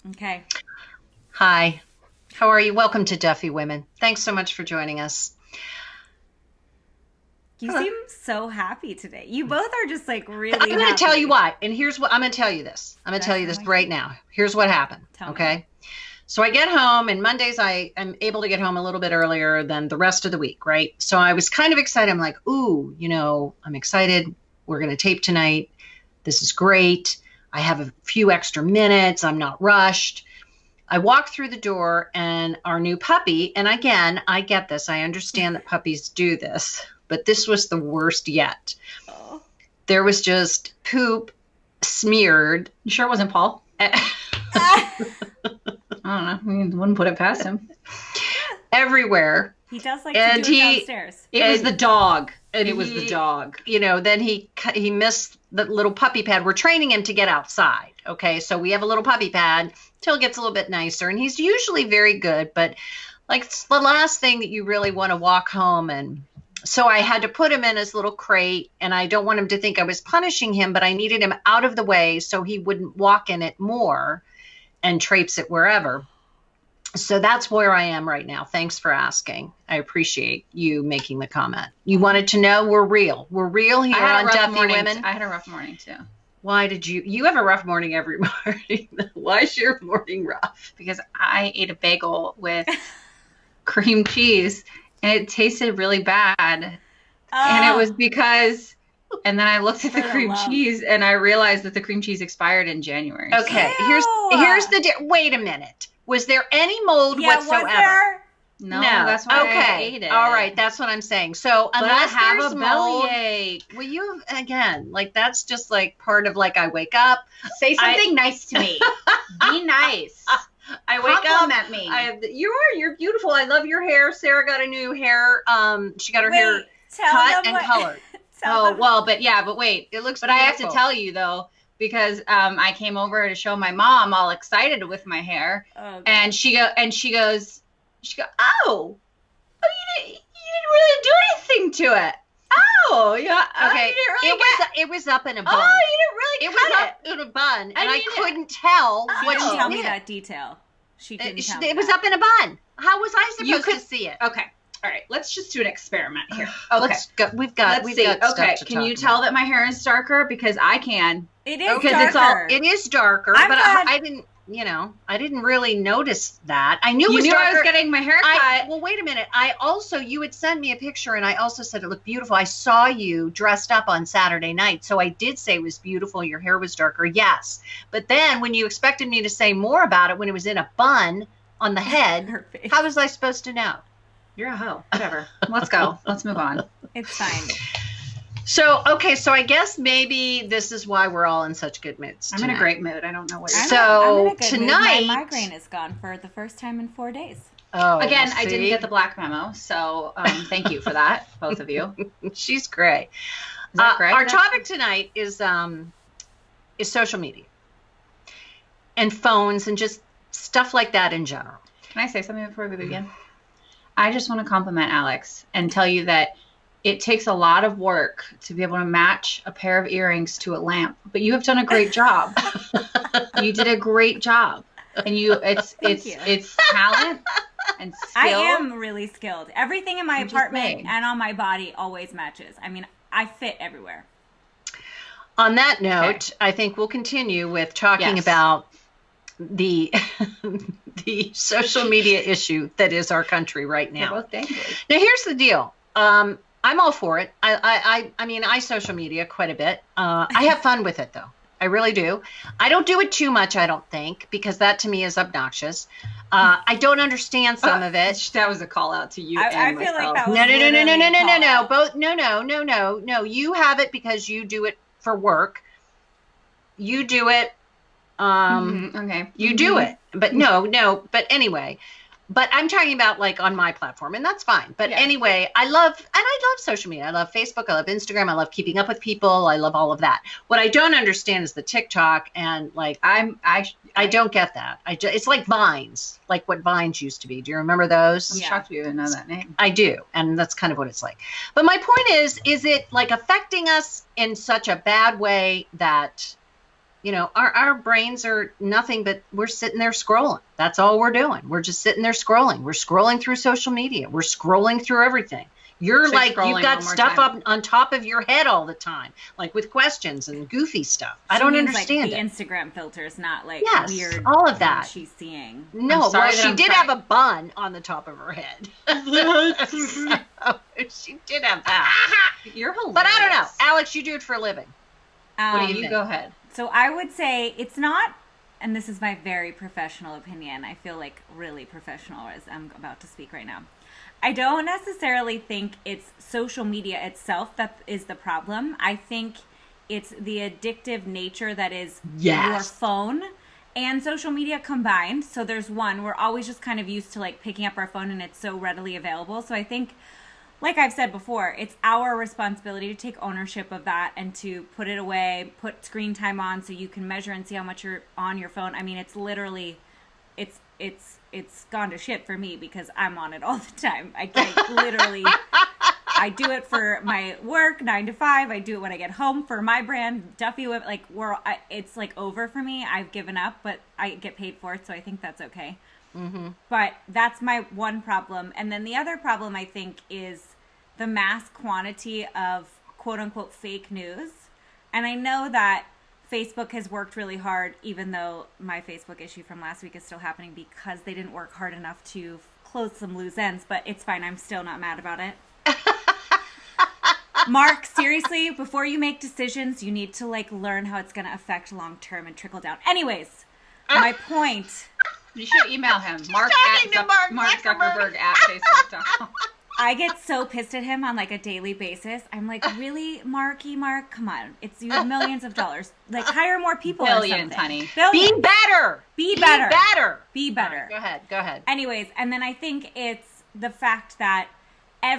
Okay. Hi, how are you? Welcome to Duffy Women. Thanks so much for joining us. You Hello. seem so happy today. You both are just like I'm really going to tell you happy. why. And here's what I'm going to tell you this. I'm going to That tell you sound this like right you? now. Here's what happened. Tell me. Okay. So I get home, and Mondays I am able to get home a little bit earlier than the rest of the week, right? So I was kind of excited. I'm like, ooh, I'm excited. We're going to tape tonight. This is great. I have a few extra minutes. I'm not rushed. I walk through the door, and our new puppy, and again, I get this. I understand that puppies do this, but this was the worst yet. Oh. There was just poop smeared. You sure it wasn't Paul? I don't know. I wouldn't put it past him. Everywhere. He does like And to do it downstairs. It was the dog. And It was the dog. Then he missed the little puppy pad. We're training him to get outside. Okay, so we have a little puppy pad till it gets a little bit nicer, and he's usually very good, but like it's the last thing that you really want to walk home. And so I had to put him in his little crate, and I don't want him to think I was punishing him, but I needed him out of the way so he wouldn't walk in it more and traipse it wherever. So that's where I am right now. Thanks for asking. I appreciate you making the comment. You wanted to know we're real. We're real here on Duffy Women. I had a rough morning too. Why did you have a rough morning every morning? Why is your morning rough? Because I ate a bagel with cream cheese and it tasted really bad. And it was because, and then I looked at the cream cheese and I realized that the cream cheese expired in January. Okay, here's the wait a minute. Was there any mold whatsoever? Was there? No, that's why I ate it. All right, that's what I'm saying. So unless I have there's a mold, bellyache. well, you again, like that's just like part of like I wake up. Say something nice to me. Be nice. I wake Compliment up. me. You're beautiful. I love your hair. Sarah got a new hair. She got her hair cut and colored. But wait. It looks. But beautiful. I have to tell you though, because I came over to show my mom all excited with my hair, and she goes, oh, you didn't really do anything to it. Oh, yeah. Okay. It was up in a bun. Oh, you didn't really It was up in a bun, and I couldn't tell what She didn't tell she me did. that detail. She didn't tell me It was that. up in a bun. How was I supposed to see it? Okay. All right. Let's just do an experiment here. Okay. Let's go. We've got Okay. stuff to Can you talk tell about. that my hair is darker? Because I can. It is Because darker. It is darker, I'm but glad- I didn't. I didn't really notice that. I knew it You was knew darker. I was getting my hair cut. Well, wait a minute. You had sent me a picture, and I also said it looked beautiful. I saw you dressed up on Saturday night, so I did say it was beautiful. Your hair was darker, yes. But then when you expected me to say more about it when it was in a bun on the head, Her face. how was I supposed to know? You're a hoe. Whatever. Let's go. Let's move on. It's fine. So I guess maybe this is why we're all in such good moods. I'm in a great mood. I don't know what you're So I'm in a good tonight- mood. My migraine is gone for the first time in 4 days. Oh, Again, well, I didn't see? get the black memo, so thank you for that, both of you. She's great. Is that great? Our topic tonight is social media and phones and just stuff like that in general. Can I say something before we begin? I just want to compliment Alex and tell you that it takes a lot of work to be able to match a pair of earrings to a lamp, but you have done a great job. You did a great job, and it's talent and skill. I am really skilled. Everything in my I'm just apartment saying. and on my body always matches. I mean, I fit everywhere. On that note, I think we'll continue with talking Yes. about the the social media issue that is our country right They're now. both dangly. Now, here's the deal. I'm all for it. I mean, I social media quite a bit. I have fun with it, though. I really do. I don't do it too much, I don't think, because that to me is obnoxious. I don't understand some of it. That was a call out to you. I and feel like myself. that was No. literally a call. Both no. You have it because you do it for work. You do it. Okay. You do it, but but anyway, but I'm talking about like on my platform, and that's fine. But anyway, I love social media. I love Facebook. I love Instagram. I love keeping up with people. I love all of that. What I don't understand is the TikTok, and like I don't get that. It's like Vines, like what Vines used to be. Do you remember those? I'm shocked you didn't know that name. I do, and that's kind of what it's like. But my point is it like affecting us in such a bad way that our brains are nothing but we're sitting there scrolling. That's all we're doing. We're just sitting there scrolling. We're scrolling through social media. We're scrolling through everything. You're Say like, scrolling you've got one more stuff time. up on top of your head all the time, like with questions and goofy stuff. I She don't means, understand like, it. the Instagram filters, not like Yes, weird all of things that. she's seeing. No, I'm sorry well, that she I'm did trying. have a bun on the top of her head. So, she did have that. You're hilarious. But I don't know. Alex, you do it for a living. What do you You think? go ahead. So I would say it's not, and this is my very professional opinion. I feel like really professional as I'm about to speak right now. I don't necessarily think it's social media itself that is the problem. I think it's the addictive nature that is Yes. your phone and social media combined. So there's one, we're always just kind of used to like picking up our phone and it's so readily available. So I think, like I've said before, it's our responsibility to take ownership of that and to put it away, put screen time on so you can measure and see how much you're on your phone. I mean, it's literally, it's gone to shit for me because I'm on it all the time. I do it for my work, 9 to 5. I do it when I get home for my brand, Duffy Women. Like, it's like over for me. I've given up, but I get paid for it, so I think that's okay. Mm-hmm. But that's my one problem. And then the other problem, I think, is the mass quantity of quote-unquote fake news. And I know that Facebook has worked really hard, even though my Facebook issue from last week is still happening because they didn't work hard enough to close some loose ends. But it's fine. I'm still not mad about it. Mark, seriously, before you make decisions, you need to like learn how it's going to affect long-term and trickle down. Anyways, my point... You should email him. Mark Zuckerberg at Facebook.com. I get so pissed at him on like a daily basis. I'm like, really, Mark, come on. You have millions of dollars. Like, hire more people Billions, or something. honey. Billions. Be better. Be better. Be better. Be better. Go ahead. Anyways, and then I think it's the fact that I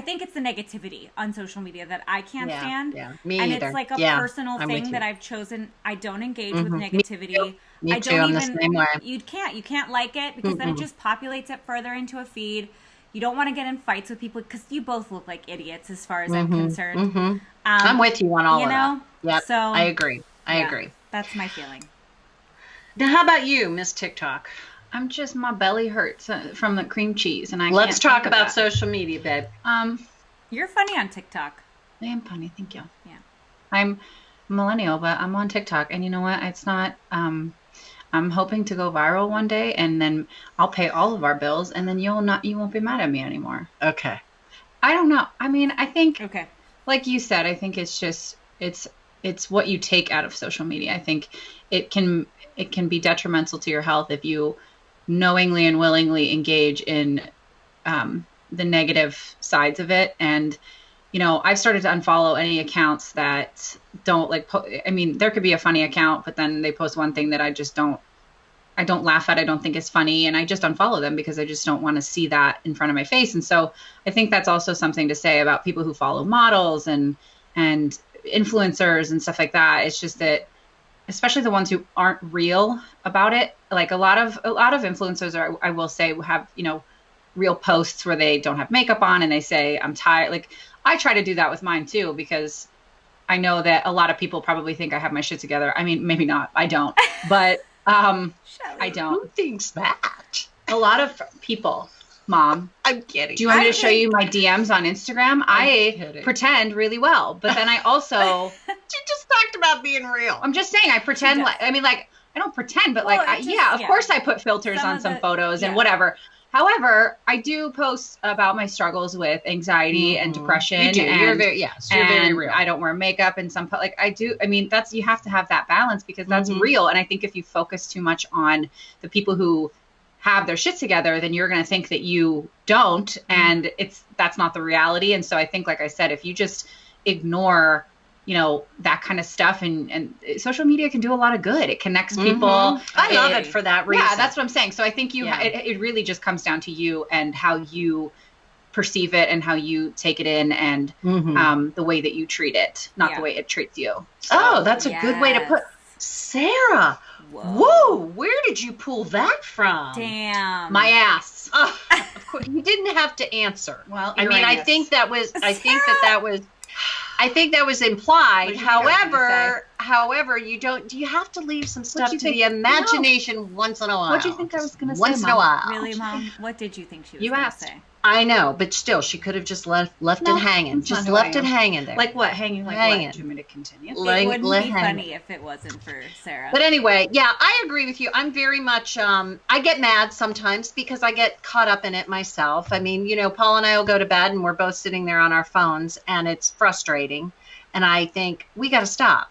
think it's the negativity on social media that I can't stand. Yeah, me and either. it's like a personal I'm with thing you. that I've chosen. I don't engage with Mhm. negativity. Me I too. don't I'm even, the same way. You can't like it because then it just populates it further into a feed. You don't want to get in fights with people because you both look like idiots as far as I'm concerned. Mhm. I'm with you on all of know? that. Yep, So I agree. I yeah, agree. That's my feeling. Now, how about you, Miss TikTok? I'm just, my belly hurts from the cream cheese, and I Let's can't talk think of about that. social media, babe. You're funny on TikTok. I am funny, thank you. Yeah. I'm millennial, but I'm on TikTok, and you know what? It's not. I'm hoping to go viral one day, and then I'll pay all of our bills, and then you won't be mad at me anymore. Okay. I don't know. I mean, I think, Okay. like you said, I think it's just it's what you take out of social media. I think it can be detrimental to your health if you knowingly and willingly engage in the negative sides of it. And I've started to unfollow any accounts that don't like. I mean, there could be a funny account, but then they post one thing that I don't laugh at. I don't think is funny, and I just unfollow them because I just don't want to see that in front of my face. And so I think that's also something to say about people who follow models and influencers and stuff like that. It's just that, especially the ones who aren't real about it, like a lot of influencers I will say have real posts where they don't have makeup on and they say I'm tired. Like, I try to do that with mine too, because I know that a lot of people probably think I have my shit together. I mean, maybe not. I don't, but Shelley. I don't. Who thinks that? A lot of people, Mom. I'm kidding. Do you want me to show you my DMs on Instagram? I kidding. pretend really well, but then I also, She just talked about being real. I'm just saying, I pretend does. like, I mean, like, I don't pretend, but Well, like, it just- of yeah. course I put filters Some on of some the- photos and yeah. whatever. However, I do post about my struggles with anxiety and depression. You do. And, You're very real. I don't wear makeup and like I do. I mean, you have to have that balance because that's real. And I think if you focus too much on the people who have their shit together, then you're going to think that you don't. And that's not the reality. And so I think, like I said, if you just ignore that kind of stuff, and social media can do a lot of good. It connects people. I love it for that reason. Yeah, that's what I'm saying. So I think Yeah. it really just comes down to you and how you perceive it and how you take it in, and the way that you treat it, not the way it treats you. So, Oh, that's a good way to put. Sarah, whoa, where did you pull that from? Damn. my ass. Of course, you didn't have to answer. Well, I mean, I Uranus. think that was. I think that was. I think that was implied. What did you think I was gonna However, you have to leave some stuff to the imagination once in a while. What do you think I was going to say, Once in a while. Really, Mom? What did you think she was You going to asked. say? I know, but still, she could have just left No, it hanging. that's not Just who I left it am. hanging there. Like what? Hanging like Hanging. what? Do you want me to continue? Let- It wouldn't let be hang. funny if it wasn't for Sarah. But anyway, yeah, I agree with you. I'm very much, I get mad sometimes because I get caught up in it myself. I mean, Paul and I will go to bed and we're both sitting there on our phones and it's frustrating. And I think we got to stop.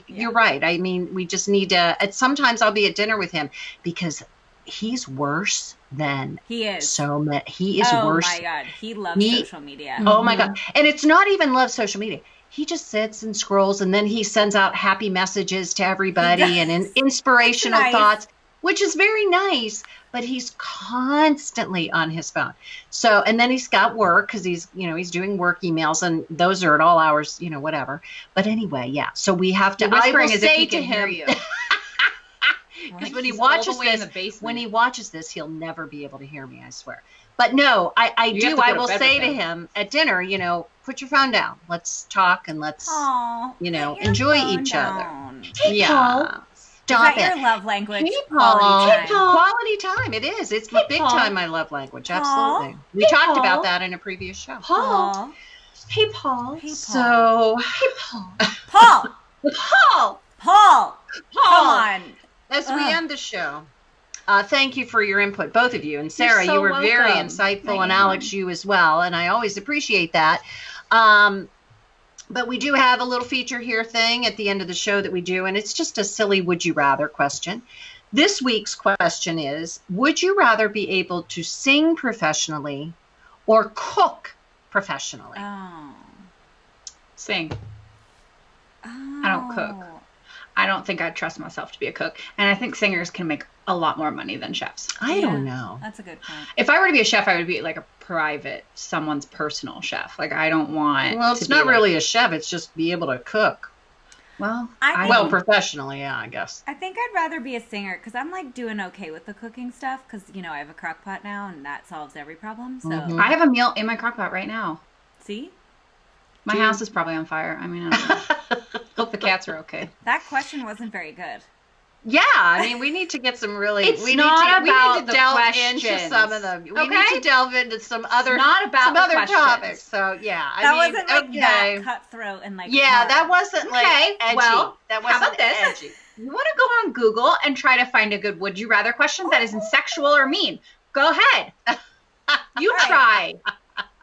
You're right. I mean, we just need to, sometimes I'll be at dinner with him because he's worse than He is. so many. He is worse. Oh my God. He loves social media. Oh my God. And it's not even love social media. He just sits and scrolls and then he sends out happy messages to everybody and inspirational Nice. thoughts, which is very nice, but he's constantly on his phone. So, and then he's got work because he's doing work emails and those are at all hours, whatever. But anyway, yeah. So we have to, You're whispering I will as if say he to can hear him, you. because when he He's all the watches way in this, the basement. when he watches this, he'll never be able to hear me, I swear. But no, I You have do. to I go to will bed say with to him at dinner, put your phone down. Let's talk and let's, Aw, put your enjoy phone each down. other. Yeah. Is Stop that it. your love language? Hey, Quality Paul. time. Hey, Paul. Quality time. It is. It's Hey, big Paul. time my love language. Paul. Absolutely. We Hey, talked Paul. about that in a previous show. Paul. Aw. Hey, Paul. Hey, Paul. So, Hey, Paul. Paul. Paul. Paul. Come Paul, on. as we Ugh. end the show, thank you for your input, both of you. And Sarah, so you were very welcome. insightful, I and am. Alex, you as well. And I always appreciate that. But we do have a little feature here thing at the end of the show that we do, and it's just a silly would you rather question. This week's question is, would you rather be able to sing professionally or cook professionally? Oh. Sing. Oh. I don't cook. I don't think I'd trust myself to be a cook. And I think singers can make a lot more money than chefs. I don't know. That's a good point. If I were to be a chef, I would be like a private, someone's personal chef. Like, I don't want Well, to it's be not like- really a chef. It's just be able to cook. Well, I think- Well, professionally, yeah, I guess. I think I'd rather be a singer because I'm like doing okay with the cooking stuff because, I have a crock pot now and that solves every problem. So, Mhm. I have a meal in my crock pot right now. see? My Dude. house is probably on fire. I mean, I don't know. Hope the cats are okay. That question wasn't very good. Yeah, I mean, we need to get some really. It's we not need about to the delve questions. into some of them. We Okay? need to delve into some other, not about some the other questions. topics. So yeah, That I mean, wasn't like okay. that cutthroat and like. Yeah, hard. that wasn't like Okay, edgy. well, that how wasn't about this? edgy. You want to go on Google and try to find a good would you rather question that isn't sexual or mean? Go ahead. You All right. try.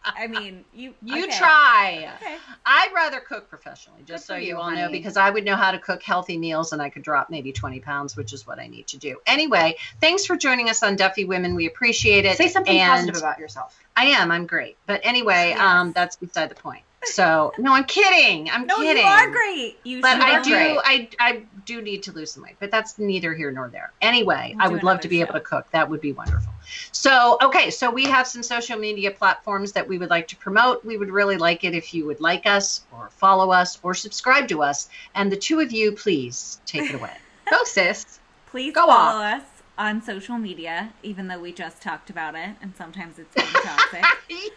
I mean, you okay. Try. Okay. I'd rather cook professionally, just Good so for you you, all know, honey. because I would know how to cook healthy meals and I could drop maybe 20 pounds, which is what I need to do. Anyway, thanks for joining us on Duffy Women. We appreciate it. Say something And positive about yourself. I am. I'm great. But anyway, Yes. that's beside the point. So, no, I'm kidding. I'm No, kidding. you are great. You But sure I are do, great. I do need to lose some weight, but that's neither here nor there. Anyway, We'll I do would love to another be able show. to cook. That would be wonderful. So, okay, so we have some social media platforms that we would like to promote. We would really like it if you would like us or follow us or subscribe to us. And the two of you, please take it away. Go, sis. Please Go follow off. us on social media, even though we just talked about it, and sometimes it's getting toxic.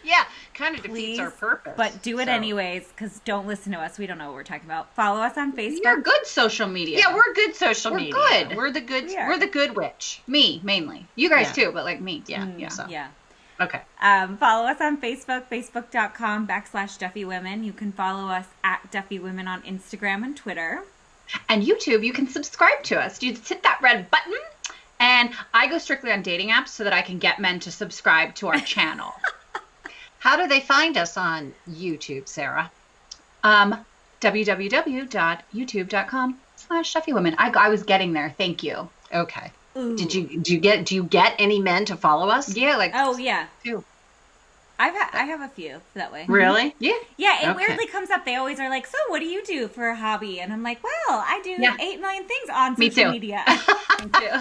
Yeah, kind of defeats Please, our purpose. But do it So- anyways, because don't listen to us. We don't know what we're talking about. Follow us on Facebook. You're good social media. Yeah, we're good social We're media. good. We're the good. We are. We're the good witch. me mainly. You guys Yeah. too, but like me. Yeah. Mm, So. yeah. Okay. Follow us on Facebook, facebook.com/Duffy Women. You can follow us at Duffy Women on Instagram and Twitter. And YouTube, you can subscribe to us. You just hit that red button. And I go strictly on dating apps so that I can get men to subscribe to our channel. How do they find us on YouTube, Sarah? www.youtube.com/DuffyWomen. I was getting there. Thank you. Okay. Ooh. Do you get any men to follow us? Yeah, like Oh yeah, Two. I have a few that way. Really? yeah. Yeah, it Okay. weirdly comes up. They always are like, "So, what do you do for a hobby?" And I'm like, "Well, I do Yeah. 8 million things on Me social too. media." Me too.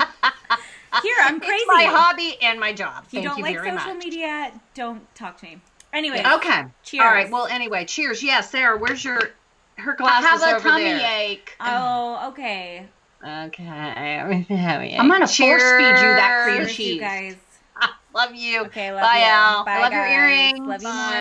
Here, I'm crazy. It's my hobby and my job. If you Thank don't you like very social much. media, don't talk to me. Anyway, Okay. cheers. All right. Well, anyway, cheers. Yeah, Sarah, where's her I glasses have a over tummy there? ache. Oh, okay. Okay. I'm gonna force feed you that cream Cheers, cheese. you guys. Love you. Okay, love Bye, you. Al. Bye, I love your guys. earrings. Love you Bye. more.